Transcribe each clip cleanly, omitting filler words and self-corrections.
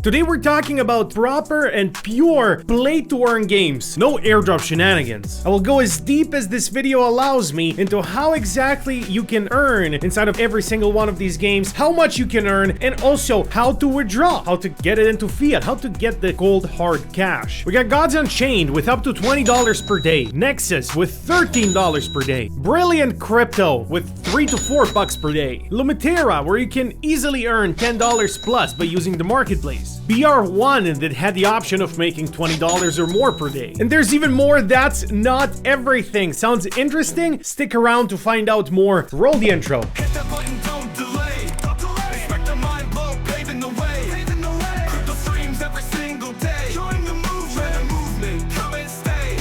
Today we're talking about proper and pure play-to-earn games. No airdrop shenanigans. I will go as deep as this video allows me into how exactly you can earn inside of every single one of these games, how much you can earn, and also how to withdraw, how to get it into fiat, how to get the cold hard cash. We got Gods Unchained with up to $20 per day, Nexus with $13 per day, Brilliant Crypto with $3 to $4 per day, Lumitera where you can easily earn $10 plus by using the marketplace, BR1 that had the option of making $20 or more per day. And there's even more. That's not everything. Sounds interesting? Stick around to find out more. Roll the intro. Hit that button, don't delay. Respect the mind blow, paving the way. Crypto streams every single day. Join the movement. Come and stay.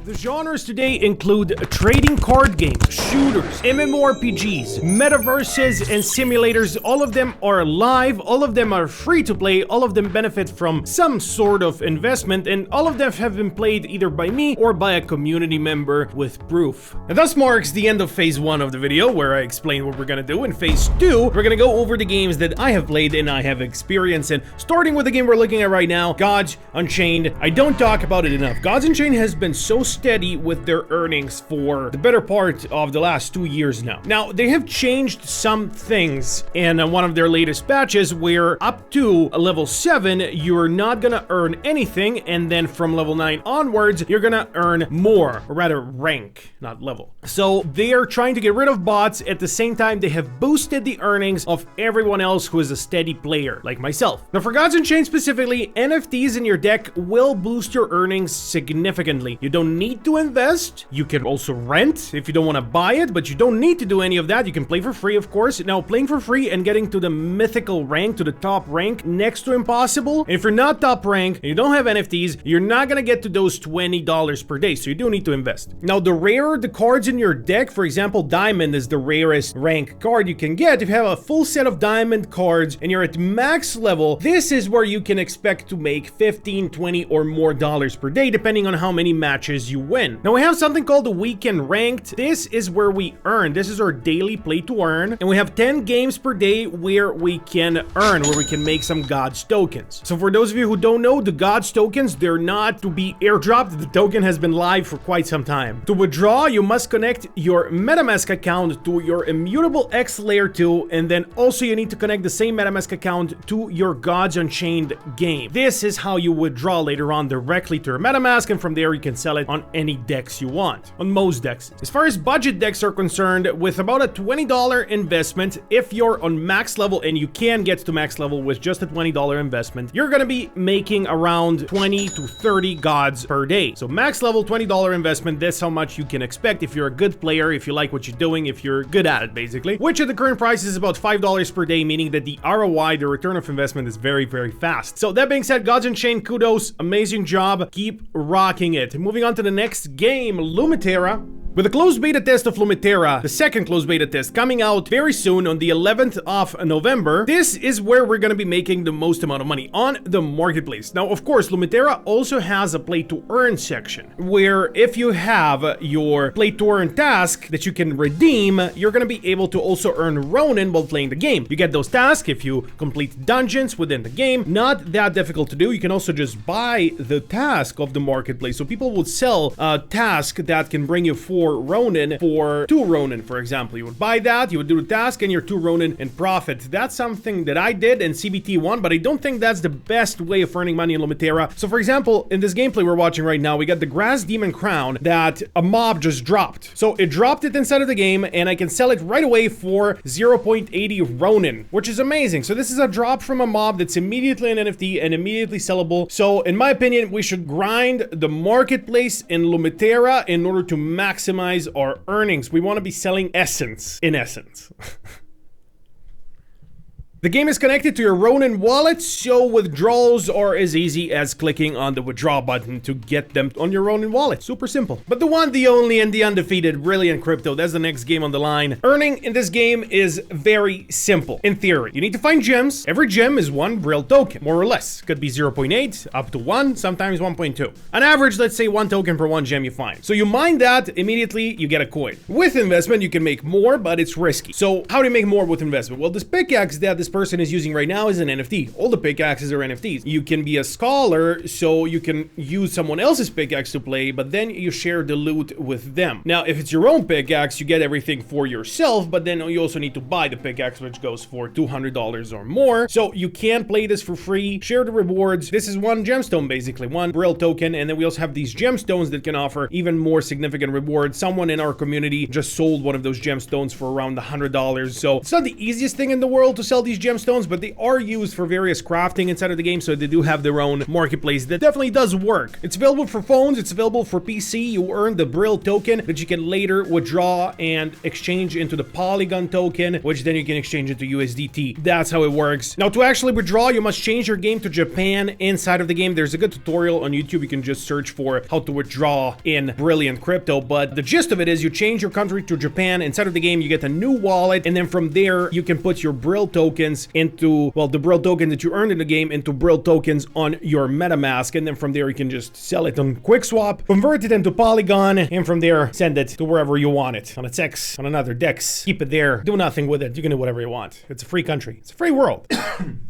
The genres today include trading card games, shooters, MMORPGs, metaverses, and simulators. All of them are live, all of them are free to play, all of them benefit from some sort of investment, and all of them have been played either by me or by a community member with proof. And thus marks the end of phase 1 of the video, where I explain what we're gonna do. In phase 2, we're gonna go over the games that I have played and I have experience in. Starting with the game we're looking at right now, Gods Unchained. I don't talk about it enough. Gods Unchained has been so steady with their earnings for the better part of the last 2 years now. Now, they have changed some things in one of their latest patches where up to level 7, you're not gonna earn anything, and then from level 9 onwards, you're gonna earn more, or rather rank, not level. So they are trying to get rid of bots. At the same time, they have boosted the earnings of everyone else who is a steady player, like myself. Now, for Gods Unchained specifically, NFTs in your deck will boost your earnings significantly. You don't need to invest. You can also rent if you don't want to buy it, but you don't need to do any of that. You can play for free, of course. Now, playing for free and getting to the mythical rank, to the top rank, next to impossible. And if you're not top rank and you don't have NFTs, you're not gonna get to those $20 per day, so you do need to invest. Now, the rarer the cards in your deck, for example, Diamond is the rarest rank card you can get. If you have a full set of Diamond cards and you're at max level, this is where you can expect to make 15, 20 or more dollars per day, depending on how many matches you win. Now, we have something called the Weekend Ranked. This is where we earn. This is our daily play to earn, and we have 10 games per day where we can earn, where we can make some Gods tokens. So for those of you who don't know, the Gods tokens, they're not to be airdropped. The token has been live for quite some time. To withdraw, you must connect your MetaMask account to your Immutable X Layer 2, and then also you need to connect the same MetaMask account to your Gods Unchained game. This is how you withdraw later on directly to your MetaMask, and from there you can sell it on any decks you want, on most decks. As far as budget decks are concerned, with about a $20 investment, if you're on max level, and you can get to max level with just a $20 investment, you're gonna be making around 20 to 30 gods per day. So max level, $20 investment, that's how much you can expect if you're a good player, if you like what you're doing, if you're good at it, basically. Which at the current price is about $5 per day, meaning that the ROI, the return of investment, is very, very fast. So that being said, Gods Unchained, kudos, amazing job, keep rocking it. Moving on to the next game, Lumitera. With the closed beta test of Lumitera, the second closed beta test coming out very soon on the 11th of November, this is where we're gonna be making the most amount of money on the marketplace. Now, of course, Lumitera also has a play to earn section, where if you have your play to earn task that you can redeem, you're gonna be able to also earn Ronin while playing the game. You get those tasks if you complete dungeons within the game. Not that difficult to do. You can also just buy the task of the marketplace. So people would sell a task that can bring you 4 Ronin for 2 Ronin, for example. You would buy that, you would do the task, and your 2 Ronin and profit. That's something that I did in CBT1, but I don't think that's the best way of earning money in Lumitera. So for example, in this gameplay we're watching right now, we got the Grass Demon Crown that a mob just dropped. So it dropped it inside of the game, and I can sell it right away for 0.80 Ronin, which is amazing. So this is a drop from a mob that's immediately an NFT and immediately sellable. So in my opinion, we should grind the marketplace in Lumitera in order to maximize our earnings. We want to be selling essence, in essence. The game is connected to your Ronin wallet, so withdrawals are as easy as clicking on the withdraw button to get them on your Ronin wallet. Super simple. But the one, the only, and the undefeated Brilliant Crypto, that's the next game on the line. Earning in this game is very simple. In theory, you need to find gems. Every gem is one Brill token, more or less. Could be 0.8 up to 1, sometimes 1.2. On average, let's say 1 token per 1 gem you find. So you mine that, immediately you get a coin. With investment, you can make more, but it's risky. So how do you make more with investment? Well, this pickaxe that this person is using right now is an NFT. All the pickaxes are NFTs. You can be a scholar, so you can use someone else's pickaxe to play, but then you share the loot with them. Now, if it's your own pickaxe, you get everything for yourself, but then you also need to buy the pickaxe, which goes for $200 or more. So you can play this for free, share the rewards. This is one gemstone, basically, one Brill token, and then we also have these gemstones that can offer even more significant rewards. Someone in our community just sold one of those gemstones for around $100. So it's not the easiest thing in the world to sell these gemstones, but they are used for various crafting inside of the game, so they do have their own marketplace that definitely does work. It's available for phones, it's available for PC. You earn the Brill token that you can later withdraw and exchange into the Polygon token, which then you can exchange into USDT. That's how it works. Now, to actually withdraw, you must change your game to Japan. Inside of the game, there's a good tutorial on YouTube. You can just search for how to withdraw in Brilliant Crypto, but the gist of it is you change your country to Japan. Inside of the game, you get a new wallet, and then from there, you can put your Brill tokens into, well, the Brill token that you earned in the game into Brill tokens on your MetaMask, and then from there, you can just sell it on QuickSwap, convert it into Polygon, and from there, send it to wherever you want it. On a X, on another DEX, keep it there, do nothing with it. You can do whatever you want. It's a free country. It's a free world.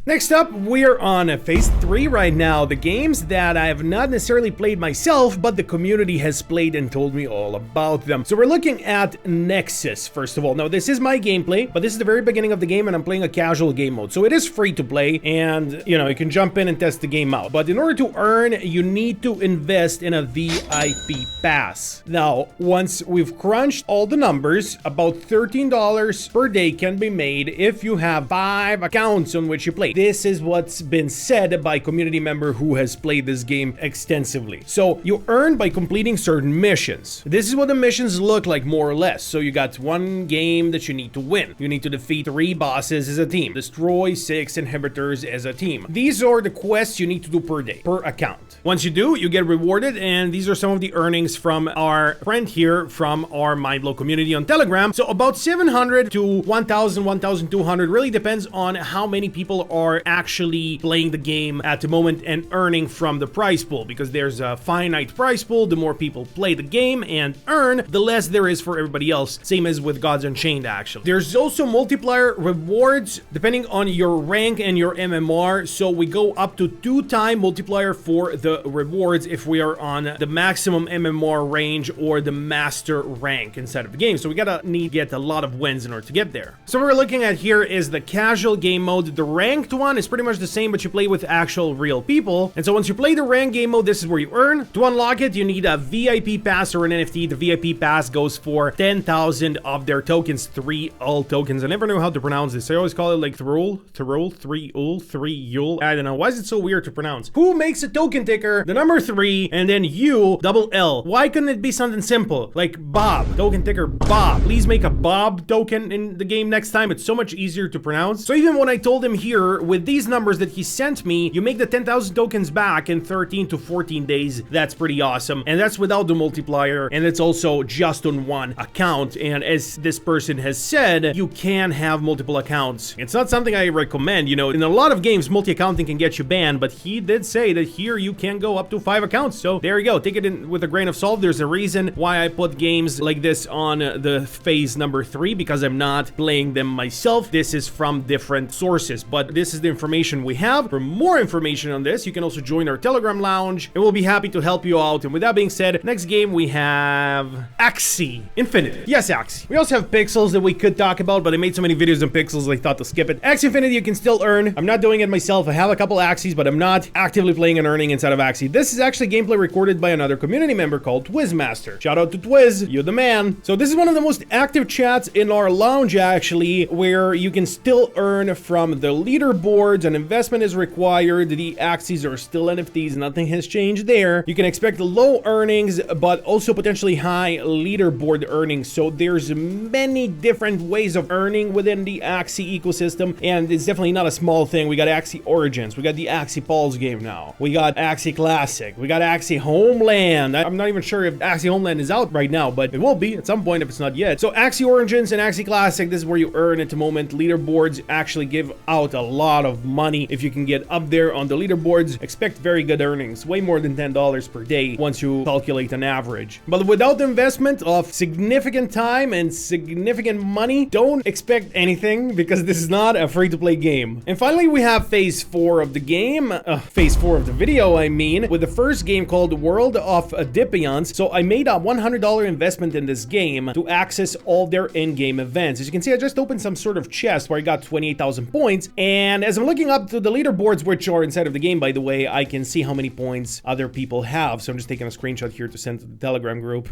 Next up, we're on phase 3 right now. The games that I have not necessarily played myself, but the community has played and told me all about them. So we're looking at Nexus, first of all. Now, this is my gameplay, but this is the very beginning of the game, and I'm playing a casual game mode. So it is free to play, and, you know, you can jump in and test the game out. But in order to earn, you need to invest in a VIP pass. Now, once we've crunched all the numbers, about $13 per day can be made if you have 5 accounts on which you play. This is what's been said by a community member who has played this game extensively. So you earn by completing certain missions. This is what the missions look like, more or less. So you got one game that you need to win. You need to defeat 3 bosses as a team. Destroy 6 inhibitors as a team. These are the quests you need to do per day, per account. Once you do, you get rewarded, and these are some of the earnings from our friend here from our Mindblow community on Telegram. So about 700 to 1,000, 1,200, really depends on how many people are actually playing the game at the moment and earning from the prize pool, because there's a finite prize pool. The more people play the game and earn, the less there is for everybody else. Same as with Gods Unchained, actually. There's also multiplier rewards depending on your rank and your MMR. So we go up to 2-time multiplier for the rewards if we are on the maximum MMR range or the master rank inside of the game. So we gotta get a lot of wins in order to get there. So what we're looking at here is the casual game mode. The ranked one is pretty much the same, but you play with actual real people. And so once you play the ranked game mode, this is where you earn. To unlock it, you need a VIP pass or an NFT. The VIP pass goes for 10,000 of their tokens, 3 ul tokens. I never know how to pronounce this. I always call it like Thrul, 3 ul, 3 yul. I don't know. Why is it so weird to pronounce? Who makes a token ticker, the number 3, and then U, double L? Why couldn't it be something simple? Like Bob, token ticker Bob. Please make a Bob token in the game next time. It's so much easier to pronounce. So even when I told him here, with these numbers that he sent me, you make the 10,000 tokens back in 13 to 14 days. That's pretty awesome. And that's without the multiplier. And it's also just on one account. And as this person has said, you can have multiple accounts. It's not something I recommend. You know, in a lot of games, multi-accounting can get you banned, but he did say that here you can go up to 5 accounts. So there you go. Take it in with a grain of salt. There's a reason why I put games like this on the phase number 3, because I'm not playing them myself. This is from different sources, but this is the information we have. For more information on this, you can also join our Telegram lounge, and we'll be happy to help you out. And with that being said, next game we have Axie Infinity. Yes, Axie. We also have Pixels that we could talk about, but I made so many videos on Pixels I thought to skip it. Axie Infinity you can still earn. I'm not doing it myself. I have a couple Axies, but I'm not actively playing and earning inside of Axie. This is actually gameplay recorded by another community member called Twizmaster. Shout out to Twiz, you're the man. So this is one of the most active chats in our lounge, actually, where you can still earn from the leaderboards, an investment is required. The axes are still NFTs, nothing has changed there. You can expect low earnings, but also potentially high leaderboard earnings. So there's many different ways of earning within the Axie ecosystem, and it's definitely not a small thing. We got Axie Origins, we got the Axie Pulse game now, we got Axie Classic, we got Axie Homeland. I'm not even sure if Axie Homeland is out right now, but it will be at some point if it's not yet. So Axie Origins and Axie Classic, this is where you earn at the moment. Leaderboards actually give out a lot of money. If you can get up there on the leaderboards, expect very good earnings, way more than $10 per day once you calculate an average. But without the investment of significant time and significant money, don't expect anything, because this is not a free-to-play game. And finally, we have phase 4 of the game, phase 4 of the video, I mean, with the first game called World of Dipions. So I made a $100 investment in this game to access all their in-game events. As you can see, I just opened some sort of chest where I got 28,000 points, and as I'm looking up to the leaderboards, which are inside of the game, by the way, I can see how many points other people have. So I'm just taking a screenshot here to send to the Telegram group.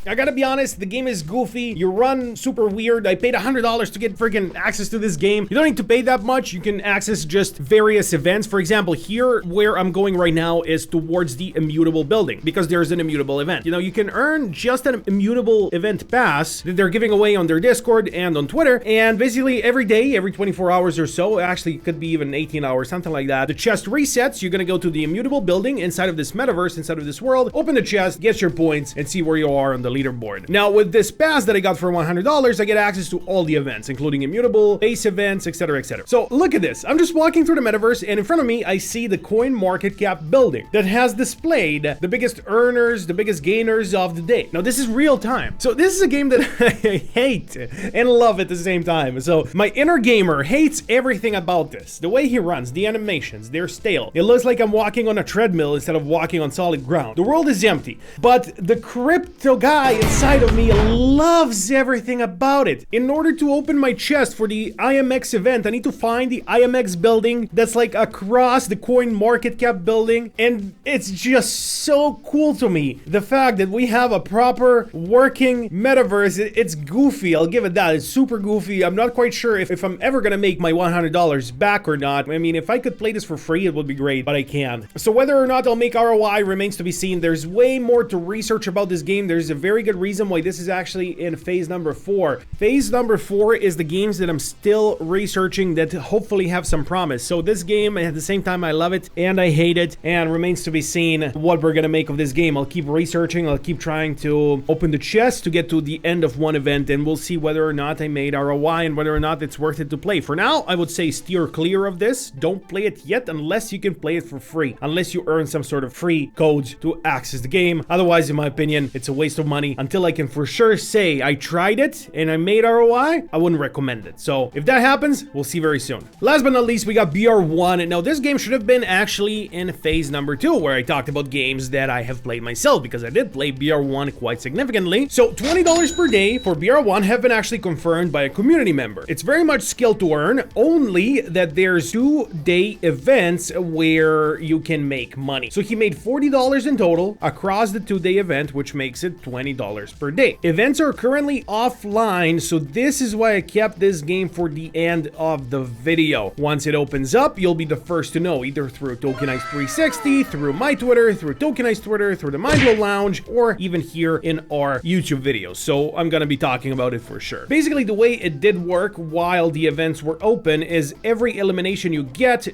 I gotta be honest, the game is goofy. You run super weird. I paid $100 to get freaking access to this game. You don't need to pay that much. You can access just various events. For example, here where I'm going right now is towards the immutable building, because there's an immutable event. You know, you can earn just an immutable event pass that they're giving away on their Discord and on Twitter. And basically every day, every 24 hours or so, actually it could be even 18 hours, something like that, the chest resets. You're gonna go to the immutable building inside of this metaverse, inside of this world, open the chest, get your points, and see where you are on the leaderboard. Now, with this pass that I got for $100, I get access to all the events, including immutable, base events, etc., etc. So look at this. I'm just walking through the metaverse, and in front of me, I see the coin market cap building that has displayed the biggest earners, the biggest gainers of the day. Now, this is real time. So this is a game that I hate and love at the same time. So my inner gamer hates everything about this. The way he runs, the animations, they're stale. It looks like I'm walking on a treadmill instead of walking on solid ground. The world is empty, but the crypto guy inside of me loves everything about it. In order to open my chest for the IMX event, I need to find the IMX building that's like across the coin market cap building, and it's just so cool to me. The fact that we have a proper working metaverse, it's goofy, I'll give it that. It's super goofy. I'm not quite sure if I'm ever gonna make my $100 back or not. I mean, if I could play this for free, it would be great, but I can't. So whether or not I'll make ROI remains to be seen. There's way more to research about this game. There's a very good reason why this is actually in phase number 4. Phase number 4 is the games that I'm still researching that hopefully have some promise. So this game, at the same time, I love it and I hate it, and remains to be seen what we're gonna make of this game. I'll keep researching, I'll keep trying to open the chest to get to the end of one event, and we'll see whether or not I made ROI and whether or not it's worth it to play. For now, I would say steer clear of this. Don't play it yet unless you can play it for free, unless you earn some sort of free codes to access the game. Otherwise, in my opinion, it's a waste of money. Until I can for sure say I tried it and I made ROI, I wouldn't recommend it. So if that happens, we'll see very soon. Last but not least, we got BR1. Now this game should have been actually in phase number 2, where I talked about games that I have played myself, because I did play BR1 quite significantly. So $20 per day for BR1 have been actually confirmed by a community member. It's very much skill to earn, only that there's 2-day events where you can make money. So he made $40 in total across the 2-day event, which makes it $20 per day. Events are currently offline, so this is why I kept this game for the end of the video. Once it opens up, you'll be the first to know, either through Tokenized360, through my Twitter, through Tokenized Twitter, through the Mindflow Lounge, or even here in our YouTube videos. So I'm gonna be talking about it for sure. Basically, the way it did work while the events were open is every elimination you get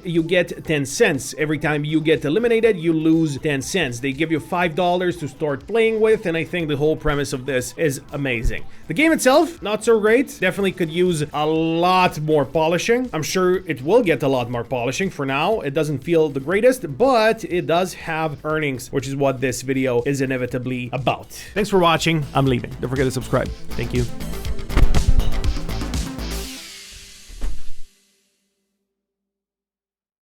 10 cents. Every time you get eliminated, you lose 10 cents. They give you $5 to start playing with, and I think the whole premise of this is amazing. The game itself, not so great. Definitely could use a lot more polishing. I'm sure it will get a lot more polishing. For now, it doesn't feel the greatest, but it does have earnings, which is what this video is inevitably about. Thanks for watching. I'm leaving. Don't forget to subscribe. Thank you.